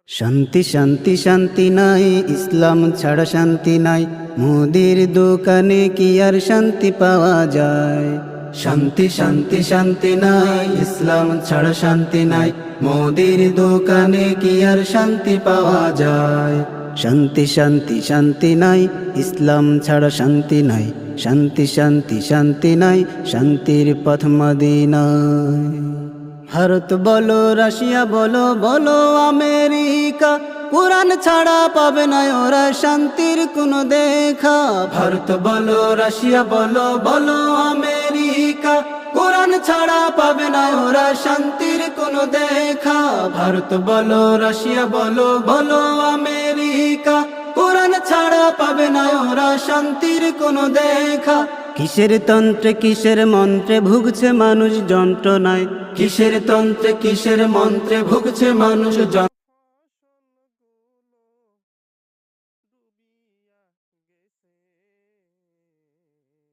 শান্তি শান্তি শান্তি নাই, ইসলাম ছাড়া শান্তি নাই। মুদির দোকানে কি আর শান্তি পাওয়া যায়? শান্তি শান্তি শান্তি নাই, ইসলাম ছাড়া শান্তি নাই। মুদির দোকানে কি আর শান্তি পাওয়া যায়? শান্তি শান্তি শান্তি নাই, ইসলাম ছাড়া শান্তি নাই। শান্তি শান্তি শান্তি নাই, শান্তির পথ মদিনায়। ভারত বলো, রাশিয়া বলো, বলো আমেরিকা, কুরআন ছাড়া পাবে না ওরা শান্তির কোনো দেখা। ভারত বলো, রাশিয়া বলো, বলো আমেরিকা, কুরআন ছাড়া পাবে না ওরা শান্তির কোনো দেখা। ভারত বলো, রাশিয়া বলো, বলো আমেরিকা, কুরআন ছাড়া পাবে না ওরা শান্তির কোনো দেখা। কিসের তন্ত্রে কিসের মন্ত্রে ভুগছে মানুষ যন্ত্রণায়? কিসের তন্ত্রে কিসের মন্ত্রে ভুগছে মানুষ